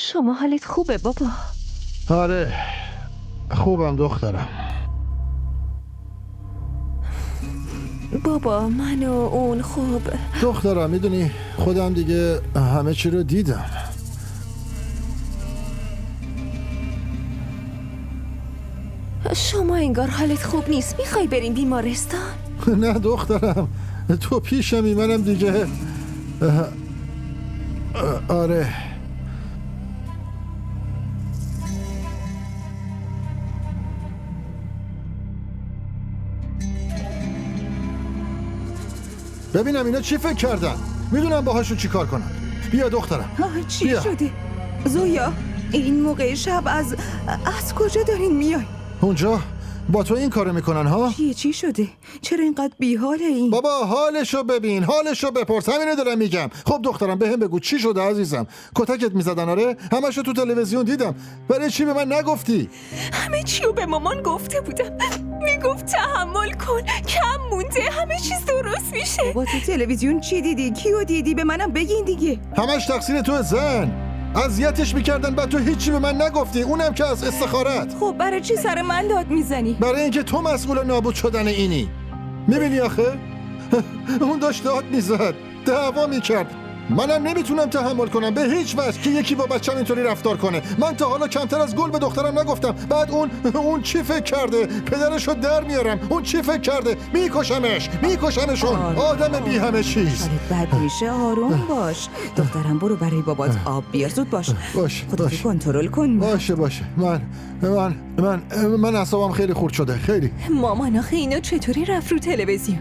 شما حالت خوبه بابا؟ آره خوبم دخترم. بابا من و اون خوب. دخترم میدونی خودم دیگه همه چی رو دیدم. شما انگار حالت خوب نیست. میخوای بریم بیمارستان؟ نه دخترم تو پیشمی، منم دیگه. آره ببینم اینا چی فکر کردن. میدونم باهاشون چی کار کنم. بیا دخترم. چی بیا. شده؟ زویا این موقع شب از کجا دارین میای؟ اونجا با تو این کارو میکنن ها؟ چی شده؟ چرا اینقدر بیحاله این؟ بابا حالشو ببین، حالشو بپرس، همینو دارم میگم. خب دخترم بهم بگو چی شده عزیزم؟ کتکت میزدن؟ آره همشو تو تلویزیون دیدم. برای چی به من نگفتی؟ همه چیو به مامان گفته بودم. میگفت تحمل کن، کم مونده، همه چیز درست میشه. با تو تلویزیون چی دیدی؟ کیو دیدی؟ به منم بگین دیگه. همش تقصیر تو زن. اذیتش میکردن بعد تو هیچی به من نگفتی، اونم که از استخارت. خب برای چی سر من داد میزنی؟ برای اینکه تو مسئول نابود شدن اینی. میبینی آخه اون داشت داد میزد، دعوا میکرد. منم نمیتونم تحمل کنم به هیچ وجه که یکی با بچم اینطوری رفتار کنه. من تا حالا کمتر از گل به دخترم نگفتم. بعد اون چی فکر کرده؟ پدرشو در میارم. اون چی فکر کرده؟ میکشمشون. آدم بی همه چیز. حالت بد میشه، آروم باش. دخترم برو برای بابات آب بیار، زود باش. خودتو کنترل کن. باشه من اعصابم خیلی خورد شده، خیلی. مامان آخه اینا چطوری رفت رو تلویزیون؟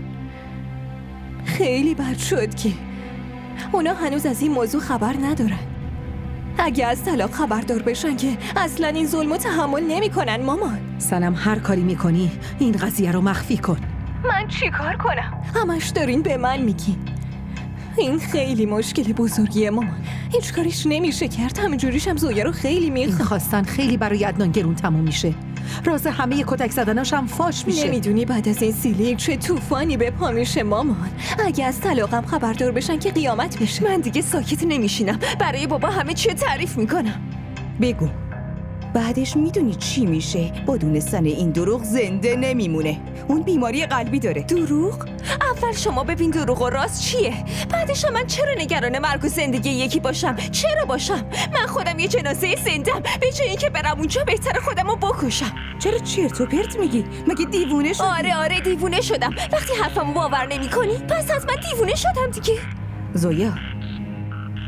خیلی بد شد که اونا هنوز از این موضوع خبر ندارن. اگه از طلاق خبردار بشن که اصلا این ظلمو تحمل نمیکنن. مامان سنم هر کاری میکنی این قضیه رو مخفی کن. من چی کار کنم؟ همش دارین به من میگین. این خیلی مشکل بزرگیه مامان، هیچ کاریش نمیشه کرد. همینجوریش هم زویا رو خیلی این میخوام. خواستن خیلی برای عدنان گرون تموم میشه. راز همه کتک زدناش هم فاش میشه. نمیدونی بعد از این سیلی چه طوفانی به پا میشه مامان. اگه از طلاقم خبردار بشن که قیامت بشه. من دیگه ساکت نمیشینم، برای بابا همه چی تعریف میکنم. بگو بعدش میدونی چی میشه؟ با دونستن این دروغ زنده نمیمونه. اون بیماری قلبی داره. دروغ؟ اول شما ببین دروغ و راست چیه، بعدش من چرا نگران مرگ و زندگی یکی باشم؟ چرا باشم؟ من خودم یه جنازه زندم، به جای اینکه برم اونجا بهتره خودمو بکشم. چرا چرت و پرت میگی؟ مگه دیوونه شدی؟ آره دیوونه شدم. وقتی حرفمو باور نمی‌کنی پس حتما دیوونه شدم دیگه. زویا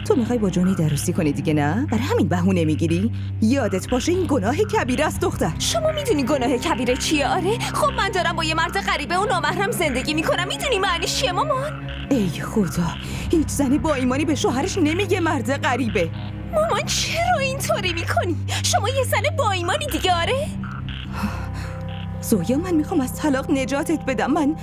تو میخوای با جونی دروسی کنی دیگه نه؟ برای همین بهونه میگیری؟ یادت باشه این گناه کبیره است دختر. شما میدونی گناه کبیره چیه؟ آره خب من دارم با یه مرد غریبه و نامحرم زندگی میکنم. میدونی معنیش چیه مامان؟ ای خدا، هیچ زنی با ایمانی به شوهرش نمیگه مرد غریبه. مامان چرا اینطوری میکنی؟ شما یه زن با ایمانی دیگه. آره زویا من میخوام از طلاق نجاتت بدم. من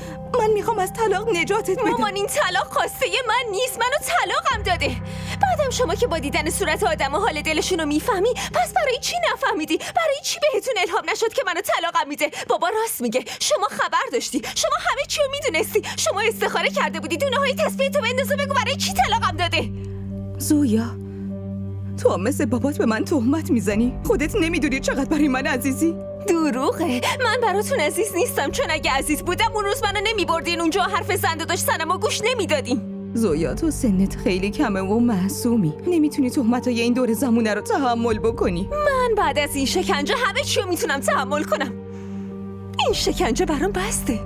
میخوام از طلاق نجاتت بدم. مامان این طلاق خواسته من نیست، منو طلاقم داده. بعدم شما که با دیدن صورت آدم و حال دلشون رو میفهمی، پس برای چی نفهمیدی؟ برای چی بهتون الهام نشد که منو طلاقم میده؟ بابا راست میگه، شما خبر داشتی، شما همه چی رو میدونستی، شما استخاره کرده بودی دونه های تسبیح تو بندازه. بگو برای چی طلاقم داده؟ زویا تو مثل بابات به من تهمت میزنی. خودت نمیدونی چقدر برای من عزیزی. دروغه، من براتون عزیز نیستم، چون اگه عزیز بودم اون روز منو نمیبردین اونجا حرف زنده داشت سنمو گوش نمیدادین. زویا تو سنت خیلی کمه و معصومی، نمیتونی تهمتای این دور زمونه رو تحمل بکنی. من بعد از این شکنجه همه چی رو میتونم تحمل کنم. این شکنجه برام بسته.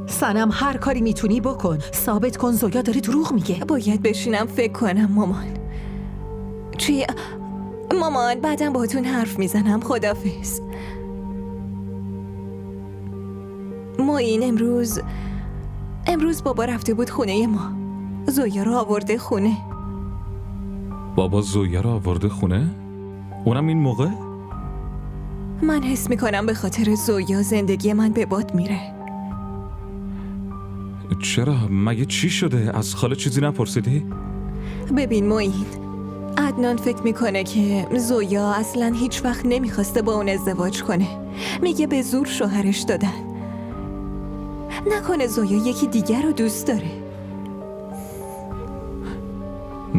سنم هر کاری میتونی بکن، ثابت کن زویا داره دروغ میگه. باید بشینم فکر کنم مامان. چی؟ مامان بعدم باهاتون حرف میزنم. خدافظ. معین امروز بابا رفته بود خونه ما. زویا رو آورده خونه. بابا زویا رو آورده خونه؟ اونم این موقع؟ من حس میکنم به خاطر زویا زندگی من به باد میره. چرا؟ مگه چی شده؟ از خاله چیزی نپرسیدی؟ ببین معین، عدنان فکر میکنه که زویا اصلا هیچ وقت نمیخواسته با اون ازدواج کنه. میگه به زور شوهرش دادن. نکنه زویا یکی دیگر رو دوست داره؟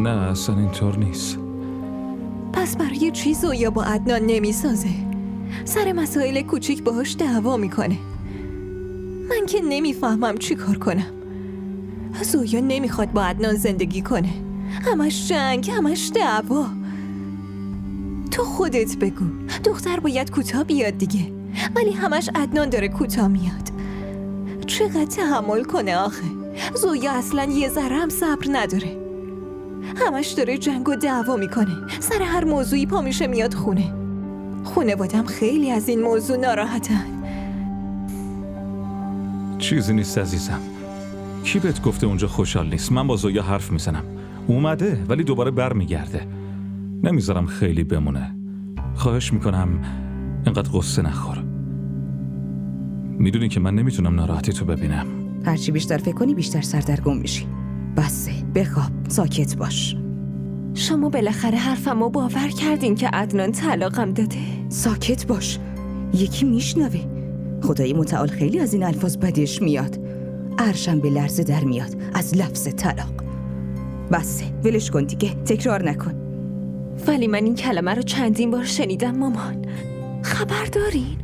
نه اصلا اینطور نیست. پس برای چی زویا با عدنان نمیسازه؟ سر مسائل کوچیک باهاش دعوا میکنه. من که نمیفهمم چی کار کنم. زویا نمیخواد با عدنان زندگی کنه. همش جنگ، همش دعوا. تو خودت بگو، دختر باید کوتاه بیاد دیگه، ولی همش عدنان داره کوتاه میاد. چقدر تحمل کنه آخه؟ زویا اصلا یه ذره هم صبر نداره. همش داره جنگ و دعوا میکنه. سر هر موضوعی پا میشه میاد خونه. خانواده‌ام خیلی از این موضوع ناراحتن. چیزی نیست عزیزم. کی بهت گفته اونجا خوشحال نیست؟ من با زویا حرف میزنم. اومده ولی دوباره برمیگرده. نمیذارم خیلی بمونه. خواهش میکنم اینقدر قصه نخور. میدونی که من نمیتونم ناراحتی تو ببینم. هرچی بیشتر فکر کنی بیشتر سردرگم میشی. بسه، بخواب، ساکت باش. شما بالاخره حرفمو باور کردین که عدنان طلاقم داده. ساکت باش. یکی میشنوه. خدای متعال خیلی از این الفاظ بدش میاد. عرشم به لرزه در میاد از لفظ طلاق. بسه، ولش کن دیگه، تکرار نکن. ولی من این کلمه رو چندین بار شنیدم مامان. خبر دارین؟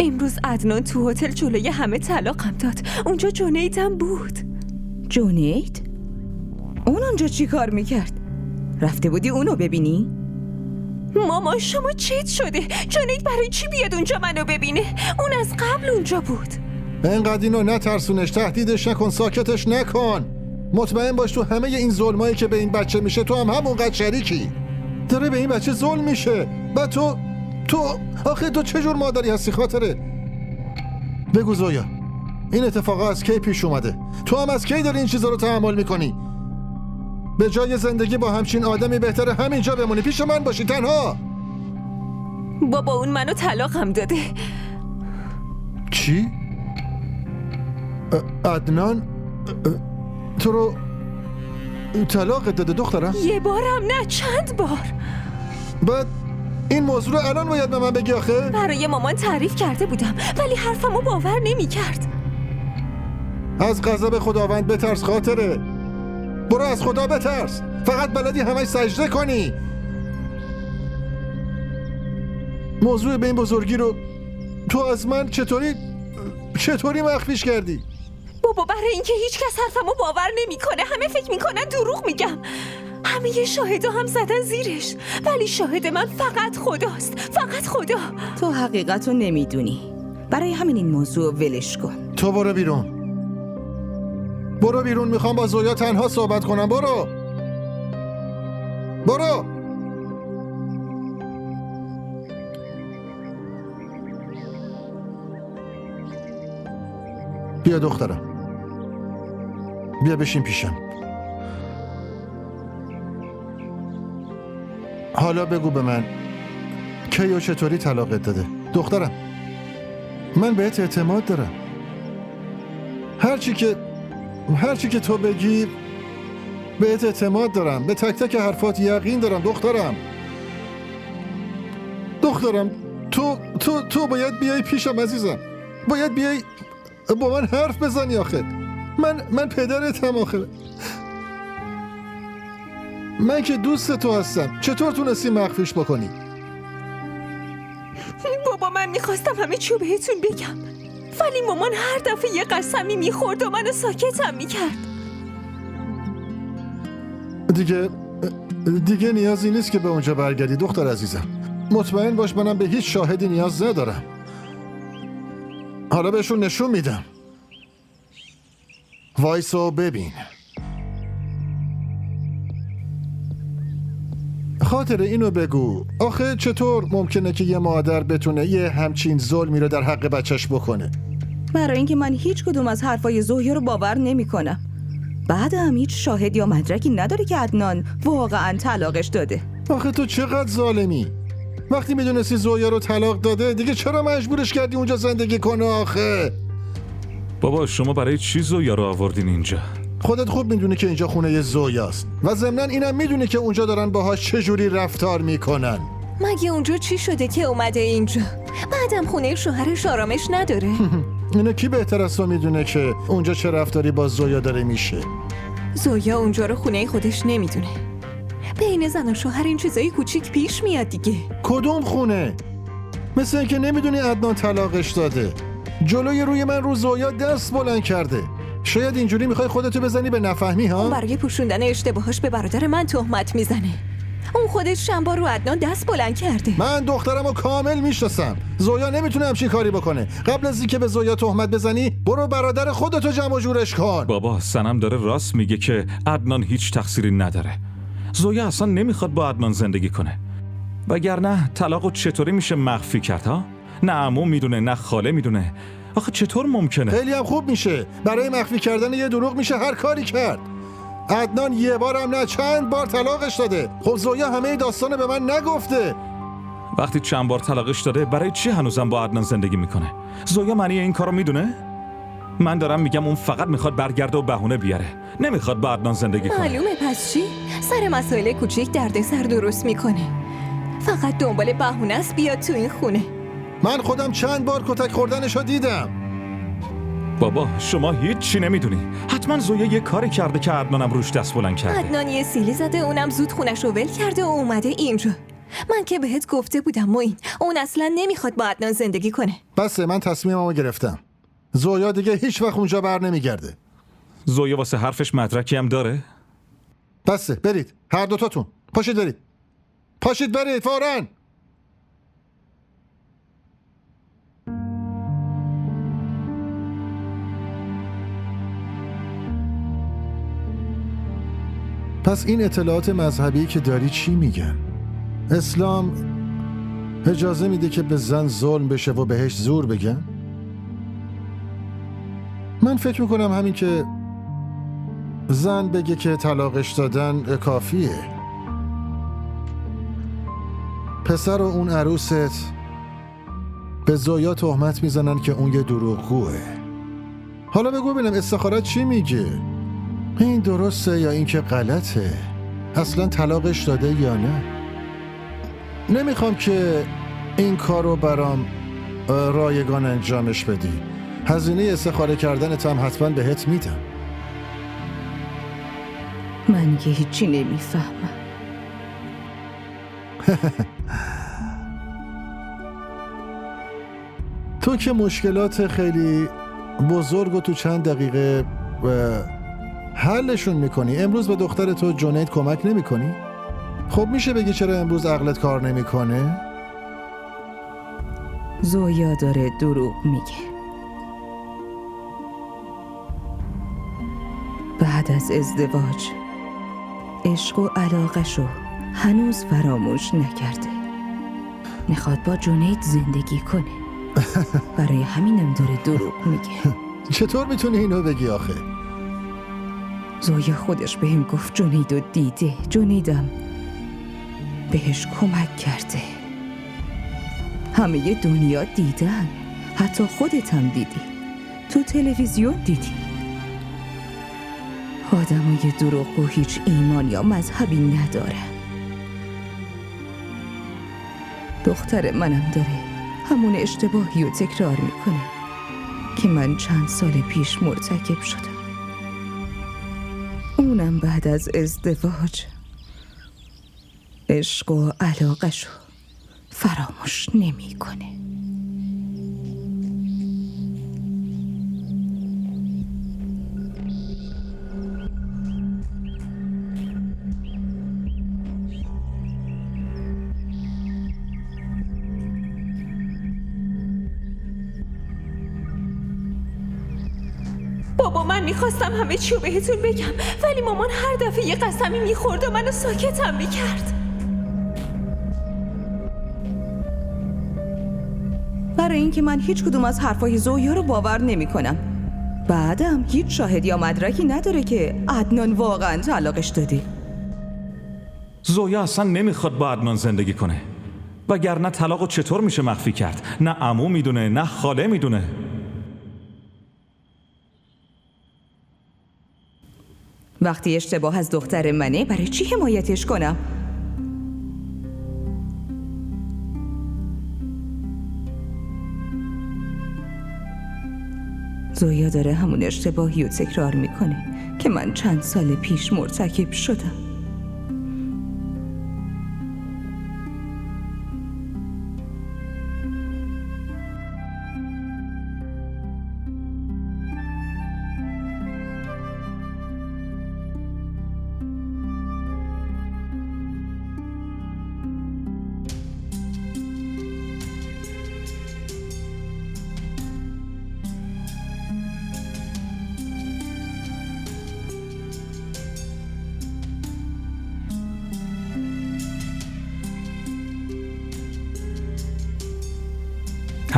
امروز عدنان تو هتل جلوی همه طلاقم داد. اونجا جنیدم بود. جنید؟ اون اونجا چی کار میکرد؟ رفته بودی اونو ببینی؟ مامان شما چیت شده؟ جنید برای چی بیاد اونجا منو ببینه؟ اون از قبل اونجا بود. اینقدر اینو نترسونش، تهدیدش نکن، ساکتش نکن. مطمئن باش تو همه این ظلمایی که به این بچه میشه تو هم همونقدر شریکی. داره به این بچه ظلم میشه. بعد تو آخه تو چه جور مادری هستی خاطره؟ بگو زویا، این اتفاقا از کی پیش اومده؟ تو هم از کی داری این چیزا رو تحمل میکنی؟ به جای زندگی با همچین آدمی بهتره همینجا بمونی، پیش من باشی تنها. بابا اون منو طلاقم داده. چی؟ عدنان تو رو طلاق داده دخترم؟ یه بارم نه، چند بار. بعد این موضوع رو الان باید به من بگی آخه؟ برای مامان تعریف کرده بودم ولی حرفمو باور نمی کرد. از غضب خداوند بترس خاطره. برو از خدا بترس. فقط بلدی همش سجده کنی. موضوع به این بزرگی رو تو از من چطوری مخفیش کردی؟ بابا برای اینکه هیچ کس حرفمو باور نمیکنه. همه فکر میکنن دروغ میگم. همه شاهدا هم زدن زیرش، ولی شاهد من فقط خداست. فقط خدا. تو حقیقت رو نمیدونی. برای همین این موضوع ولش کن. تو برو بیرون. میخوام با زویا تنها صحبت کنم. برو. بیا دخترم، بیا بشین پیشم. حالا بگو به من کی و چطوری طلاقت داده؟ دخترم من بهت اعتماد دارم. هرچی که تو بگی بهت اعتماد دارم. به تک تک حرفات یقین دارم دخترم تو باید بیای پیشم عزیزم. باید بیای با من حرف بزنی آخه. من پدرتم آخه. من که دوست تو هستم. چطور تونستی مخفیش بکنی؟ بابا من میخواستم همه چی رو بهتون بگم، ولی مامان هر دفعه یه قسمی میخورد و منو ساکتم میکرد. دیگه نیازی نیست که به اونجا برگردی دختر عزیزم. مطمئن باش منم به هیچ شاهدی نیاز ندارم. حالا بهشون نشون میدم. وایسو ببین. خاطر اینو بگو، آخه چطور ممکنه که یه مادر بتونه یه همچین ظلمی رو در حق بچهش بکنه؟ برای اینکه من هیچ کدوم از حرفای زویا رو باور نمی‌کنم. بعد هم هیچ شاهد یا مدرکی نداره که عدنان واقعا طلاقش داده. آخه تو چقدر ظالمی. وقتی میدونستی زویا رو طلاق داده دیگه چرا مجبورش کردی اونجا زندگی کنه آخه؟ بابا شما برای چی زویا رو آوردین اینجا؟ خودت خوب میدونی که اینجا خونه ی زویاست و ضمناً اینم میدونی که اونجا دارن باهاش چجوری رفتار میکنن. مگه اونجا چی شده که اومده اینجا؟ بعدم خونه شوهرش آرامش نداره. اینو کی بهتر از تو میدونه که اونجا چه رفتاری با زویا داره میشه؟ زویا اونجا رو خونه خودش نمیدونه. بین زن و شوهر این چیزای کوچیک پیش میاد دیگه. کدوم خونه؟ مثل اینکه نمیدونی عدنان طلاقش داده. جلوی روی من رو زویا دست بلند کرده. شاید اینجوری میخوای خودتو بزنی به نفهمی ها؟ برای پوشوندن اشتباهش به برادر من تهمت میزنه. اون خودش چند بار رو عدنان دست بلند کرده. من دخترمو کامل میشناسم. زویا نمیتونه همچین کاری بکنه. قبل از اینکه به زویا تهمت بزنی برو برادر خودتو جمع و جورش کن. بابا سنم داره راست میگه که عدنان هیچ تقصیری نداره. زویا اصلا نمیخواد با عدنان زندگی کنه. وگرنه طلاقو چطوری میشه مخفی کرد ها؟ نه عمو میدونه نه خاله میدونه. آخه چطور ممکنه؟ خیلی هم خوب میشه. برای مخفی کردن یه دروغ میشه هر کاری کرد. عدنان یه بارم نه چند بار طلاقش داده. خب زویا همه داستانو به من نگفته. وقتی چند بار طلاقش داده برای چی هنوزم با عدنان زندگی میکنه؟ زویا معنی این کارو میدونه؟ من دارم میگم اون فقط میخواد برگرده و بهونه بیاره. نمیخواد با عدنان زندگی کنه. معلومه پس چی؟ سر مسائل کوچیک دردسر درست میکنه. فقط دنبال بهونه است بیاد تو این خونه. من خودم چند بار کتک خوردنشو دیدم. بابا شما هیچ چی نمیدونی. حتما زویا یه کاری کرده که عدنانم روش دست بلند کرده. عدنان یه سیلی زده، اونم زود خونش رو ول کرده و اومده اینجا. من که بهت گفته بودم موین، اون اصلا نمیخواد با عدنان زندگی کنه. بسه، من تصمیممو گرفتم. زویا دیگه هیچ وقت اونجا بر نمیگرده. زویا واسه حرفش مدرکی هم داره؟ بسه، برید هر دوتاتون. پاشید برید. پاشید برید فوراً. پس این اطلاعات مذهبی که داری چی میگن؟ اسلام اجازه میده که به زن ظلم بشه و بهش زور بگن؟ من فکر میکنم همین که زن بگه که طلاقش دادن کافیه. پسر و اون عروست به زویا تهمت میزنن که اون یه دروغگوه. حالا بگو ببینم استخارت چی میگه؟ این درسته یا این که غلطه؟ اصلا طلاقش داده یا نه؟ نمیخوام که این کارو برام رایگان انجامش بدی. هزینه استخاره کردنت هم حتما بهت میدم. من که هیچی نمیفهمم. تو که مشکلات خیلی بزرگ و تو چند دقیقه حلشون میکنی. امروز به دختر تو جنید کمک نمیکنی؟ خب میشه بگی چرا امروز عقلت کار نمیکنه؟ زویا داره دروغ میگه. بعد از ازدواج عشق و علاقه‌شو هنوز فراموش نکرده. میخواد با جنید زندگی کنه. برای همینم داره دروغ میگه. چطور میتونی اینو بگی آخه؟ زویا خودش بهم گفت جنیدو دیده. جنیدم بهش کمک کرده. همه دنیا دیدن. حتی خودت هم دیدی. تو تلویزیون دیدی. آدمای دروغگو هیچ ایمان یا مذهبی ندارن. دختر منم داره همون اشتباهی رو تکرار میکنه که من چند سال پیش مرتکب شدم. اونم بعد از ازدواج عشق و علاقه‌شو فراموش نمیکنه. بابا من میخواستم همه چی رو بهتون بگم، ولی مامان هر دفعه یه قسمی میخورد و منو ساکتم میکرد. برای اینکه من هیچ کدوم از حرفای زویا رو باور نمی کنم. بعدم هیچ شاهد یا مدرکی نداره که عدنان واقعا طلاقش داده. زویا اصلا نمیخواد با عدنان زندگی کنه. وگرنه طلاقو چطور میشه مخفی کرد؟ نه عمو میدونه نه خاله میدونه. وقتی اشتباه از دختر منه برای چی حمایتش کنم؟ زویا داره همون اشتباهی رو تکرار میکنه که من چند سال پیش مرتکب شدم.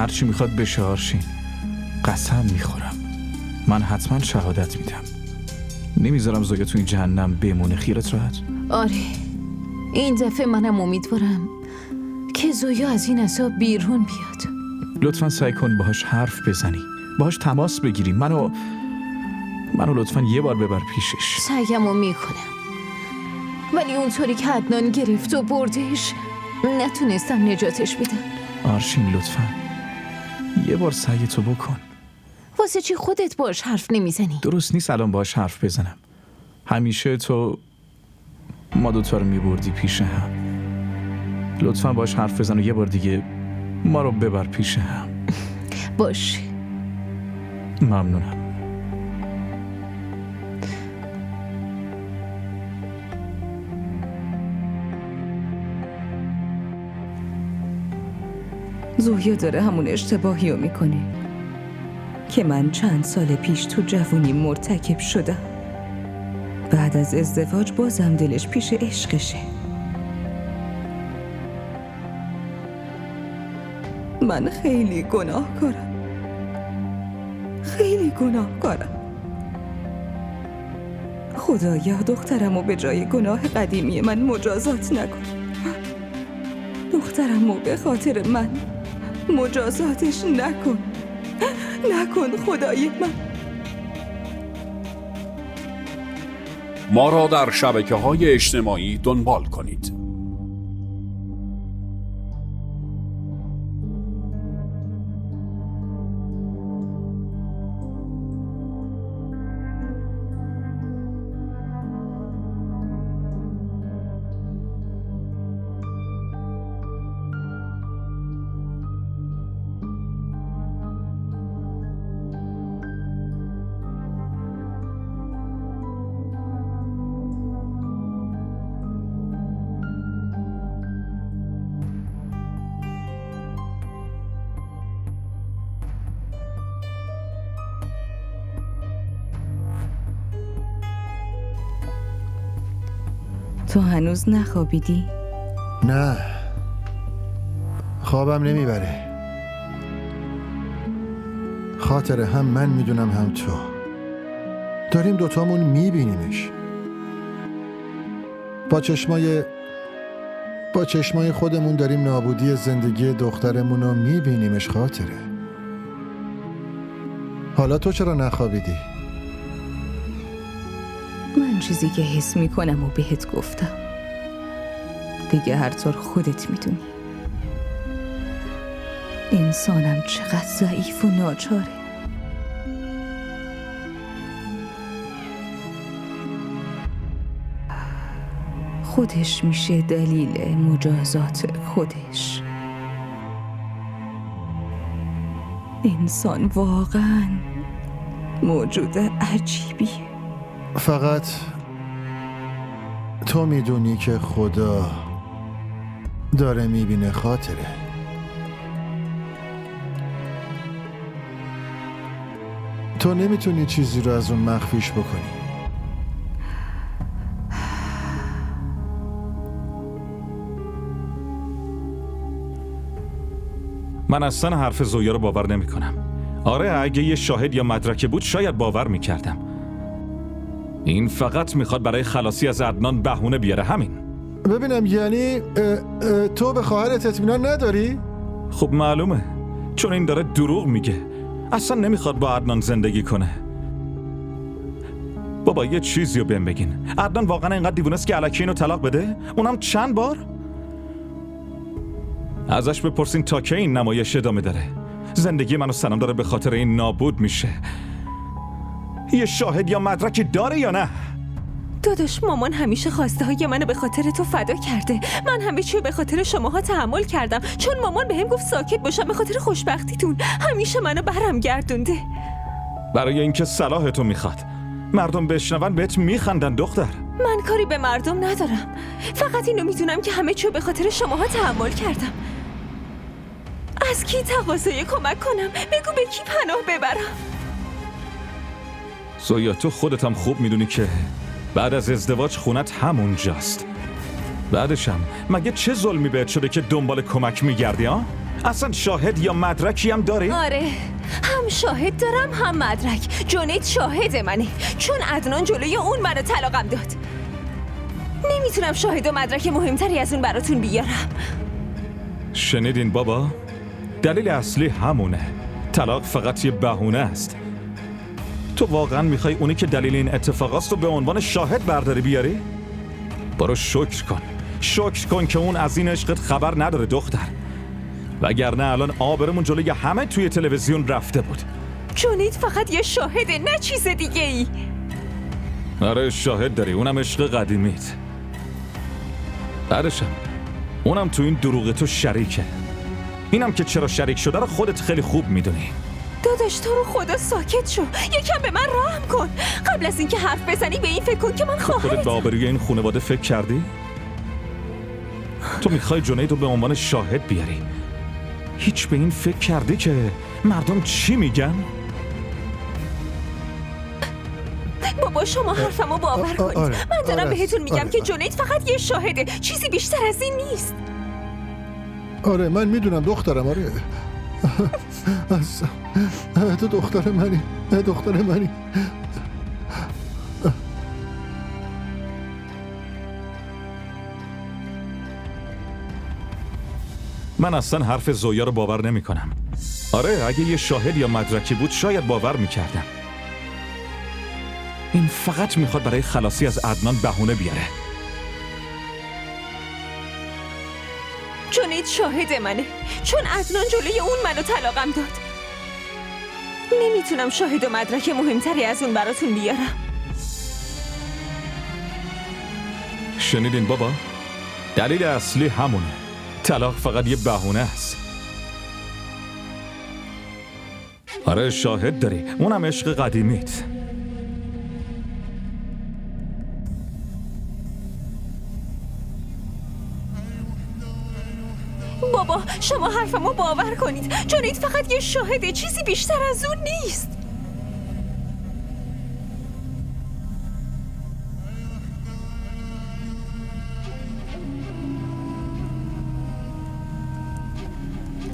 هرچی میخواد بشه آرشین. قسم میخورم من حتما شهادت میدم. نمیذارم زویا تو این جهنم بمونه. خیرت راحت. آره، این دفعه منم امیدوارم که زویا از این عذاب بیرون بیاد. لطفا سعی کن باهاش حرف بزنی، باهاش تماس بگیری. منو لطفا یه بار ببر پیشش. سعیمو میکنم، ولی اونطوری که عدنان گرفت و بردش نتونستم نجاتش بدم. آرشین لطفا یه بار سعی تو بکن. واسه چی خودت باش حرف نمیزنی؟ درست نیست الان باهاش حرف بزنم. همیشه تو ما دوتا رو میبردی پیش هم. لطفا باهاش حرف بزن و یه بار دیگه ما رو ببر پیش هم. باشه. ممنونم. زویا داره همون اشتباهی رو میکنه که من چند سال پیش تو جوونی مرتکب شدم. بعد از ازدواج بازم دلش پیش عشقشه. من خیلی گناهکارم، خیلی گناهکارم. خدایا دخترمو به جای گناه قدیمی من مجازات نکن. دخترمو به خاطر من مجازاتش نکن. نکن خدای من. ما را در شبکه‌های اجتماعی دنبال کنید. تو هنوز نخوابیدی؟ نه، خوابم نمیبره. خاطر هم من میدونم هم تو داریم دوتامون میبینیمش. با چشمای خودمون داریم نابودی زندگی دخترمون رو میبینیمش. خاطره، حالا تو چرا نخوابیدی؟ من چیزی که حس میکنم و بهت گفتم. دیگه هر طور خودت میدونی. انسانم چقدر ضعیف و ناچاره. خودش میشه دلیل مجازات خودش. انسان واقعا موجود عجیبیه. فقط تو میدونی که خدا داره میبینه. خاطره، تو نمیتونی چیزی رو از اون مخفیش بکنی. من اصلا حرف زویا رو باور نمی کنم. آره، اگه یه شاهد یا مدرکی بود شاید باور می کردم. این فقط میخواد برای خلاصی از عدنان بهونه بیاره. همین. ببینم، یعنی تو به خواهرت اطمینان نداری؟ خب معلومه، چون این داره دروغ میگه. اصلا نمیخواد با عدنان زندگی کنه. بابا یه چیزی رو بهم بگین، عدنان واقعا اینقدر دیوونست که الکی اینو طلاق بده؟ اونم چند بار؟ ازش بپرسین تا که این نمایش ادامه داره. زندگی من و سنم داره به خاطر این نابود میشه. یه شاهد یا مدرکی داره یا نه؟ داداش، مامان همیشه خواسته های منو به خاطر تو فدا کرده. من همه چی به خاطر شماها تحمل کردم، چون مامان بهم گفت ساکت باشم به خاطر خوشبختیتون. همیشه منو برم گردونده. برای اینکه صلاح تو میخواد. مردم بشنون بهت میخندن دختر. من کاری به مردم ندارم، فقط اینو میدونم که همه چی به خاطر شماها تحمل کردم. از کی تقاضای کمک کنم؟ بگو به کی پناه ببرم؟ زویا، تو خودت هم خوب میدونی که بعد از ازدواج خونت همونجاست. بعدشم مگه چه ظلمی بهت شده که دنبال کمک میگردی ها؟ اصلا شاهد یا مدرکی هم داری؟ آره، هم شاهد دارم هم مدرک. جنید شاهد منه، چون عدنان جلوی اون منو طلاقم داد. نمیتونم شاهد و مدرک مهمتری از اون براتون بیارم. شنیدین بابا؟ دلیل اصلی همونه. طلاق فقط یه بهونه است. تو واقعا میخوای اونی که دلیل این اتفاقاست رو به عنوان شاهد برداری بیاری؟ برو شکر کن. شکر کن که اون از این عشقت خبر نداره دختر. وگرنه الان آبرمون جلوی همه توی تلویزیون رفته بود. جنید فقط یه شاهده، نه چیز دیگه ای. آره شاهد داری، اونم عشق قدیمیت. بعدشم اونم تو این دروغ تو شریکه. اینم که چرا شریک شده رو خودت خیلی خوب میدونی. داداش تو رو خدا ساکت شو، یکم به من رحم کن. قبل از اینکه حرف بزنی به این فکر کن که من خودت به خواهرتم. آبروی این خانواده فکر کردی؟ تو میخوای جنید رو به عنوان شاهد بیاری. هیچ به این فکر کردی که مردم چی میگن؟ بابا شما حرفمو باور کنید. آره، من دارم آره، بهتون میگم آره، که جنید فقط یه شاهده، چیزی بیشتر از این نیست. آره من میدونم دخترم. آره تو دختر منی، دختر منی. من اصلا حرف زویا رو باور نمی کنم. آره اگه یه شاهد یا مدرکی بود شاید باور میکردم. این فقط میخواد برای خلاصی از عدنان بهونه بیاره. جنید شاهد منه، چون عدنان جلوی اون منو طلاقم داد. نمیتونم شاهد و مدرک مهمتری از اون براتون بیارم. شنیدین بابا؟ دلیل اصلی همونه. طلاق فقط یه بهونه است. آره شاهد داری، اونم عشق قدیمیت. بابا شما حرفمو باور کنید، جنید فقط یه شاهده، چیزی بیشتر از اون نیست.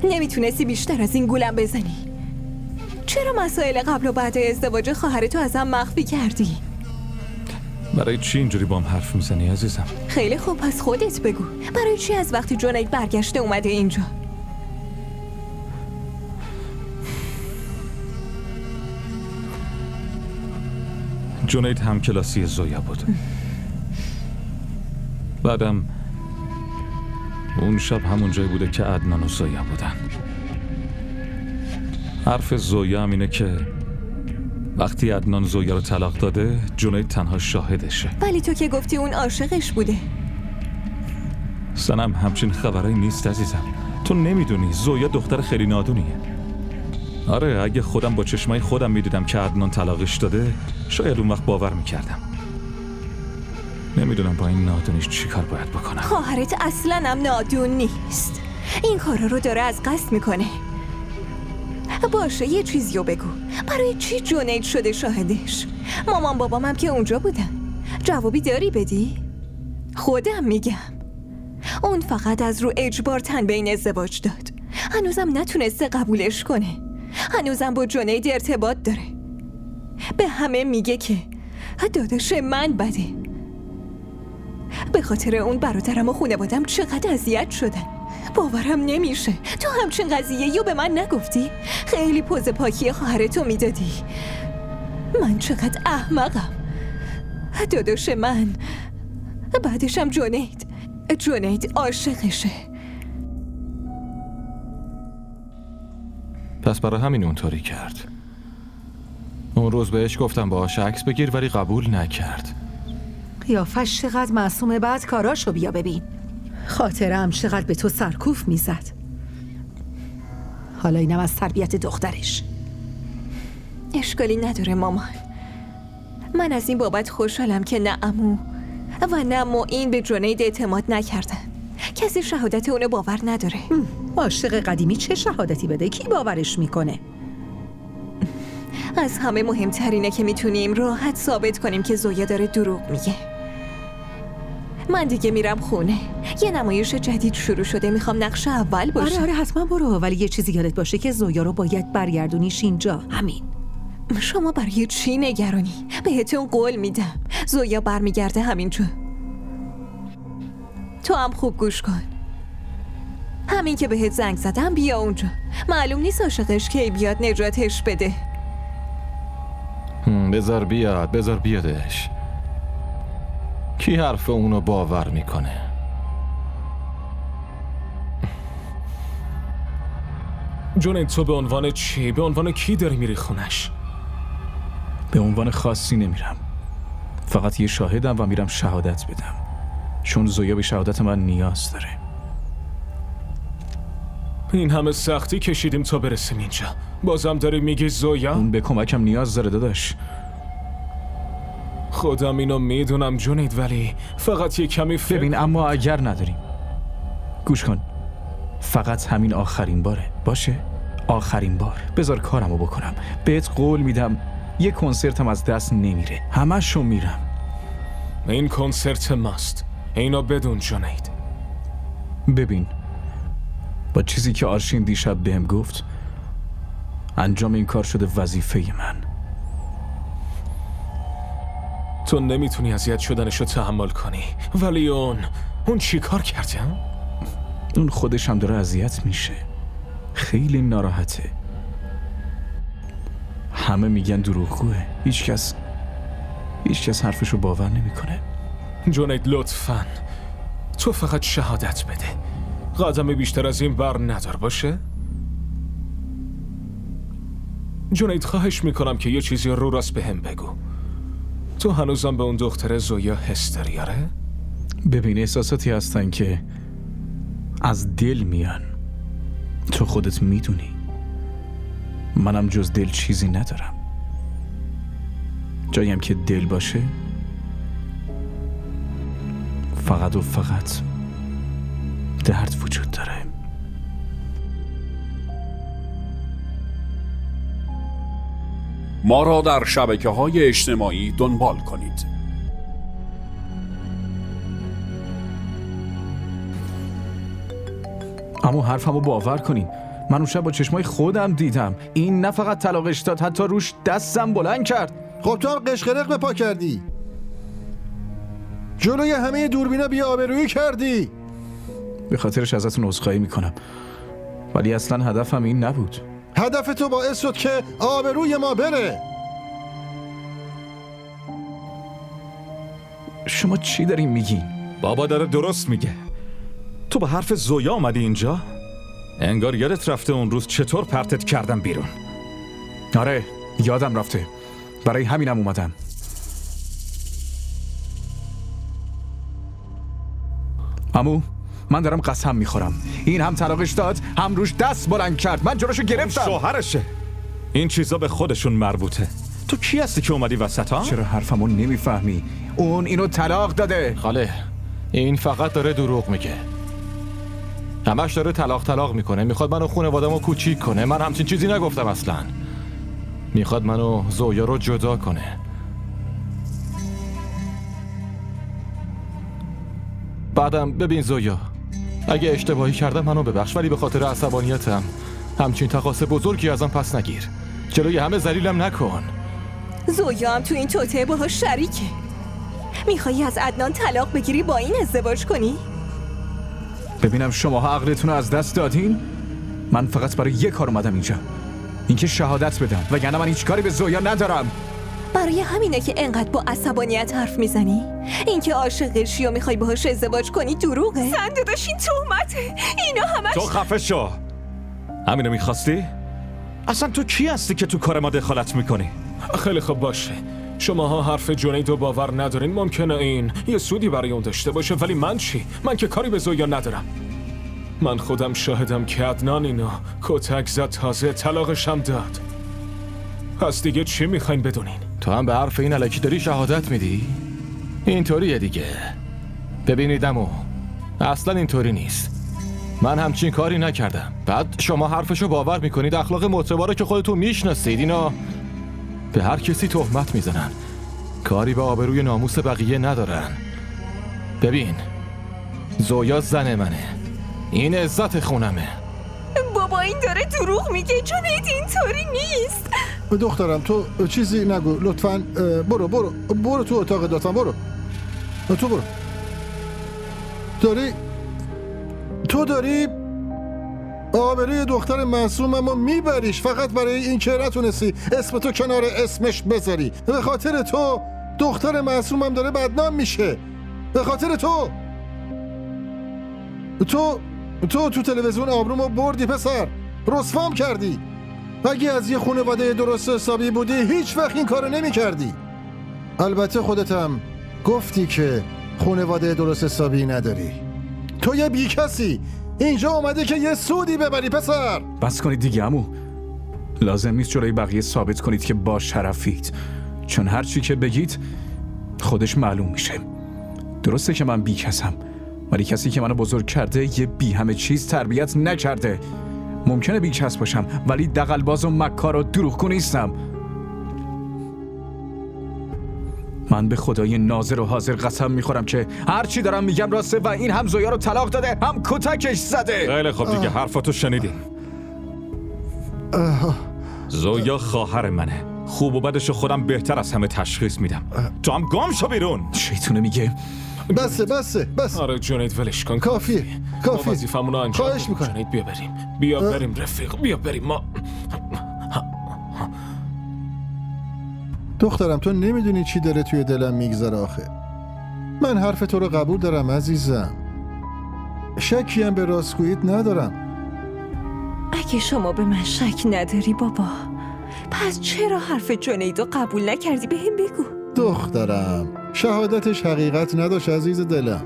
نمیتونستی بیشتر از این گولم بزنی. چرا مسائل قبل و بعد ازدواج خواهرتو ازم مخفی کردی؟ برای چی اینجوری با هم حرف میزنی عزیزم؟ خیلی خوب، پس خودت بگو. برای چی از وقتی جنید برگشته اومده اینجا؟ جنید هم کلاسی زویا بود. بعدم اون شب همون جایی بوده که عدنان و زویا بودن. حرف زویا هم اینه که وقتی عدنان زویا رو طلاق داده جنید تنها شاهدشه. ولی تو که گفتی اون عاشقش بوده. سنم همچین خبرایی نیست عزیزم. تو نمیدونی زویا دختر خیلی نادونیه. آره اگه خودم با چشمای خودم میدیدم که عدنان طلاقش داده شاید اون وقت باور میکردم. نمیدونم با این نادونیش چی کار باید بکنم. خواهرت اصلا هم نادون نیست. این کارا رو داره از قصد میکنه. باشه یه چیزیو بگو، برای چی جنید شده شاهدش؟ مامان بابامم که اونجا بودن. جوابی داری بدی؟ خودم میگم اون فقط از رو اجبار تن به این ازدواج داد. هنوزم نتونسته قبولش کنه. هنوزم با جنید ارتباط داره. به همه میگه که داداش من بده. به خاطر اون برادرم و خانوادم چقدر اذیت شدن. باورم نمیشه تو همچین قضیه‌ایو به من نگفتی؟ خیلی پوز پاکی خواهرتو میدادی. من چقدر احمقم. داداش من. بعدشم جنید عاشقشه. پس برای همین اونطوری کرد. اون روز بهش گفتم باهاش عکس بگیر ولی قبول نکرد. قیافش چقدر معصومه، بعد کاراشو بیا ببین. خاطرم چقدر به تو سرکوف میزد. حالا اینم از تربیت دخترش. اشکالی نداره مامان. من از این بابت خوشحالم که نه عمو و نه معین به جنید اعتماد نکردن. کسی شهادت اونو باور نداره. عاشق قدیمی چه شهادتی بده؟ کی باورش میکنه؟ از همه مهمترینه که میتونیم راحت ثابت کنیم که زویا داره دروغ میگه. من دیگه میرم خونه. یه نمایش جدید شروع شده، میخوام نقش اول باشم. آره حتما برو، ولی یه چیزی یادت باشه که زویا رو باید برگردونیش اینجا. همین. شما برای چی نگرانی؟ بهتون قول میدم زویا برمیگرده همینجا. تو هم خوب گوش کن. همین که بهت زنگ زدم بیا اونجا. معلوم نیست عاشقش کی بیاد نجاتش بده. بذار بیادش. کی حرف اونو باور میکنه؟ جونید تو به عنوان چی؟ به عنوان کی داری میری خونش؟ به عنوان خاصی نمیرم، فقط یه شاهدم و میرم شهادت بدم، چون زویا به شهادت من نیاز داره. این همه سختی کشیدیم تا برسیم اینجا، بازم داری میگی زویا؟ اون به کمکم نیاز داره داداش. خودم اینو میدونم جونید، ولی فقط یه کمی ببین، اما اگر نداریم، گوش کن، فقط همین آخرین باره، باشه؟ آخرین بار. بذار کارمو بکنم. بهت قول میدم یه کنسرتم از دست نمیره، همشو میرم. این کنسرت ماست، اینو بدون جونید. ببین، با چیزی که آرشین دیشب بهم گفت، انجام این کار شده وظیفه من. تو نمیتونی اذیت شدنشو تحمل کنی، ولی اون چی کار کرده؟ اون خودش هم داره اذیت میشه، خیلی ناراحته. همه میگن دروغگوه، هیچ کس حرفشو باور نمیکنه. جونید لطفاً تو فقط شهادت بده، قدم بیشتر از این بر ندار، باشه؟ جونید خواهش میکنم که یه چیزی رو راست بهم بگو. تو هنوزم به اون دختر زویا حس داری، آره؟ ببین، احساساتی هستن که از دل میان، تو خودت میدونی. منم جز دل چیزی ندارم. جاییم که دل باشه فقط و فقط درد وجود داره. ما را در شبکه‌های اجتماعی دنبال کنید. اما حرفمو باور کنین، من اون شب با چشمای خودم دیدم. این نه فقط طلاقش داد، حتی روش دستم بلند کرد. خب تو هم قشقرق به پا کردی، جلوی همه دوربینا بی آبرویی کردی. به خاطرش ازتون عذرخواهی میکنم، ولی اصلا هدفم این نبود. هدف تو باعث شد که آبروی ما بره. شما چی دارین میگین؟ بابا داره درست میگه. تو با حرف زویا آمدی اینجا؟ انگار یادت رفته اون روز چطور پرتت کردم بیرون. آره، یادم رفته، برای همینم اومدم. عمو، من دارم قسم میخورم، این هم طلاقش داد، هم روش دست بلند کرد. من جلوشو گرفتم. شوهرشه. این چیزا به خودشون مربوطه. تو کی هستی که اومدی وسط ها؟ چرا حرفمو نمیفهمی؟ اون اینو طلاق داده. خاله، این فقط داره دروغ میگه. همش داره طلاق میکنه. میخواد منو خانواده‌مو کوچیک کنه. من همچین چیزی نگفتم اصلا. میخواد منو زویا رو جدا کنه. بعدم ببین زویا، اگه اشتباهی کردم منو ببخش، ولی به خاطر عصبانیتم همچین تقاص بزرگی ازم پس نگیر. جلوی همه ذلیلم نکن. زویا هم تو این توطئه باهاش شریکه. میخوایی از عدنان طلاق بگیری با این ازدواج کنی؟ ببینم شماها عقلتون رو از دست دادین؟ من فقط برای یه کار اومدم اینجا، اینکه شهادت بدم، وگرنه من هیچ کاری به زویا ندارم. برای همینه که انقدر با عصبانیت حرف میزنی؟ اینکه عاشقشی و میخوای باهاش ازدواج کنی دروغه؟ سنده داشتین تهمته. اینا همش تو خفه شو. همینو میخواستی؟ اصلا تو کی هستی که تو کار ما دخالت میکنی؟ خیلی خوب باشه. شماها حرف جونیدو باور ندارین. ممکنه این یه سودی برای اون داشته باشه، ولی من چی؟ من که کاری به زویا ندارم. من خودم شاهدم که عدنان اینو کتک زد، تازه طلاقشم داد. پس دیگه چی میخواین بدونین؟ تو هم به حرف این الکی داری شهادت میدی؟ اینطوریه دیگه. ببینید عمو، اصلا اینطوری نیست. من همچین کاری نکردم. بعد شما حرفشو باور میکنید. اخلاق معتبره که خودتون میشناسید. اینا به هر کسی تهمت میزنن، کاری به آبروی ناموس بقیه ندارن. ببین، زویا زن منه، این عزت خونمه. بابا این داره دروغ میگه، جونیت اینطوری نیست. دخترم تو چیزی نگو لطفاً. برو تو اتاق، لطفاً برو تو داری آبروی دختر معصوممو میبریش فقط برای این که نتونستی اسم تو کنار اسمش بذاری. به خاطر تو دختر معصومم داره بدنام میشه. به خاطر تو تلویزیون آبرومو بردی پسر، رسوام کردی. اگه از یه خانواده درست حسابی بودی هیچ وقت این کارو نمی کردی. البته خودتم گفتی که خانواده درست حسابی نداری. تو یه بیکسی، اینجا اومده که یه سودی ببری پسر. بس کنید دیگه عمو. لازم نیست جلوی بقیه ثابت کنید که با شرفید، چون هر چی که بگید خودش معلوم میشه. درسته که من بیکسم، ولی کسی که منو بزرگ کرده یه بی همه چیز تربیت نکرده. ممکنه بیکس باشم ولی دغل‌باز و مکار و دروغگو نیستم. من به خدای ناظر و حاضر قسم میخورم که هر چی دارم میگم راسته و این هم زویا رو طلاق داده هم کتکش زده. خیلی خب دیگه حرفاتو شنیدیم. زویا خواهر منه، خوب و بدشو خودم بهتر از همه تشخیص میدم. تو هم گام شو بیرون. شیطونه میگه. بس. آره جونید ولش کن. کافیه. ما وظیفمونو انجام خواهش میکنم. جونید بیا بریم رفیق، بیا بریم. ما دخترم تو نمیدونی چی داره توی دلم میگذره آخه. من حرف تو رو قبول دارم عزیزم، شکی هم به راستگوییت ندارم. اگه شما به من شک نداری بابا، پس چرا حرف جنیدو قبول نکردی؟ به هم بگو. دخترم شهادتش حقیقت نداشت عزیز دلم.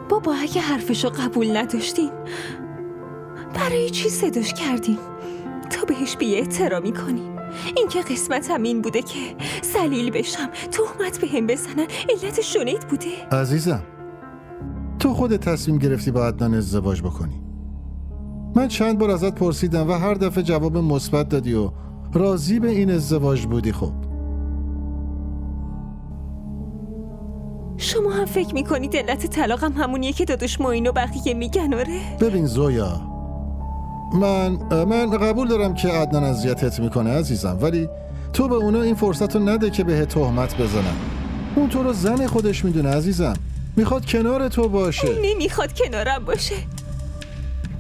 بابا اگه حرفشو قبول نداشتین برای چی صداش کردین؟ تا بهش بی احترامی کنین. این که قسمتم این بوده که ذلیل بشم، تهمت به هم بزنن، علت جنید بوده. عزیزم تو خودت تصمیم گرفتی با عدنان ازدواج بکنی. من چند بار ازت پرسیدم و هر دفعه جواب مثبت دادی و راضی به این ازدواج بودی. خب شما هم فکر میکنید علت طلاقم همونیه که داداش معین و بقیه میگن؟ آره؟ ببین زویا، من قبول دارم که عدنان اذیتت میکنه عزیزم، ولی تو به اونا این فرصت رو نده که به تهمت بزنن. اون تو رو زن خودش میدونه عزیزم، میخواد کنار تو باشه. اون نمیخواد کنارم باشه،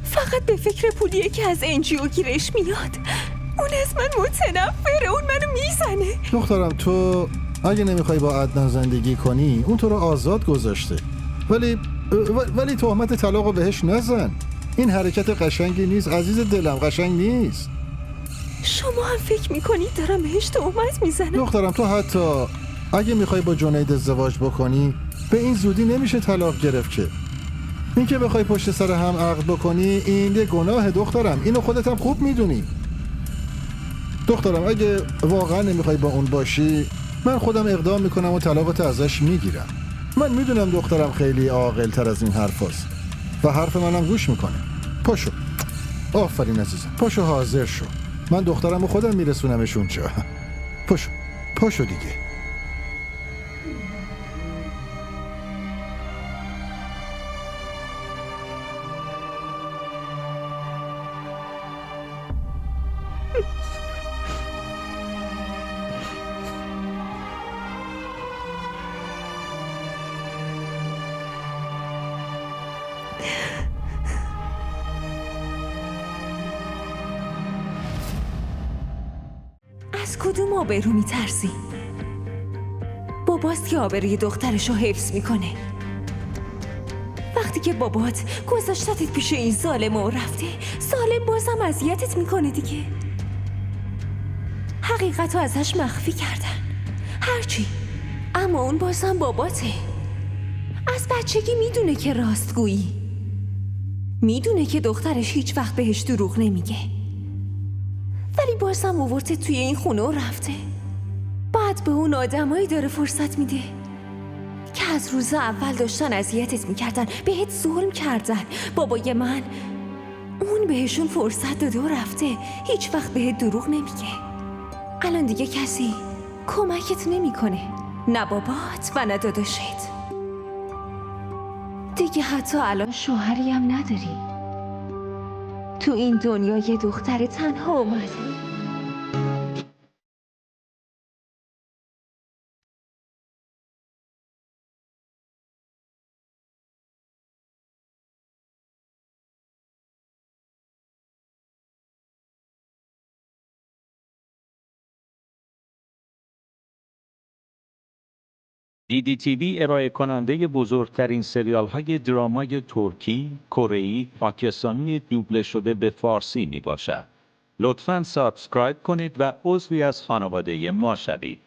فقط به فکر پولیه که از NGO گیرش میاد. اون از من متنفره، اون منو میزنه. دخترم تو اگه نمیخوای با عدنان زندگی کنی اون تو رو آزاد گذاشته، ولی تهمت طلاق رو بهش نزن. این حرکت قشنگی نیست عزیز دلم، قشنگ نیست. شما هم فکر میکنید دارم بهش تهمت میزنم؟ دخترم تو حتی اگه میخوای با جنید ازدواج بکنی به این زودی نمیشه طلاق گرفت که. این که بخوای پشت سر هم عقد بکنی این یه گناه دخترم، اینو خودت هم خوب میدونی. دخترم اگه واقعا نمیخوای با اون باشی من خودم اقدام میکنم و طلاقت ازش میگیرم. من میدونم دخترم خیلی عاقل تر از این حرف هست و حرف منم گوش میکنه. پاشو، آفرین عزیزم، پاشو حاضر شو، من دخترم و خودم میرسونمش اونجا. پاشو دیگه. از کدوم آبرو میترسی؟ باباست که آبروی دخترشو حفظ میکنه. وقتی که بابات گذاشتتت پیش این ظالم و رفته، ظالم بازم اذیتت میکنه دیگه. حقیقتو ازش مخفی کردن، هرچی، اما اون بازم باباته. از بچگی میدونه که راستگویی، میدونه که دخترش هیچ وقت بهش دروغ نمیگه، ولی بازم آورده توی این خونه و رفته. بعد به اون آدمایی داره فرصت میده که از روز اول داشتن اذیتت میکردن، بهت ظلم کردن. بابای من اون بهشون فرصت داده و رفته، هیچ وقت بهت دروغ نمیگه. الان دیگه کسی کمکت نمیکنه، نه بابات و نه داداشت. دیگه حتی الان شوهری هم نداری. تو این دنیا یه دختر تنها اومده. DDTV ارائه کننده بزرگترین سریال های درامای ترکی، کره‌ای، پاکستانی دوبله شده به فارسی می باشد. لطفاً سابسکرایب کنید و عضوی از خانواده ما شوید.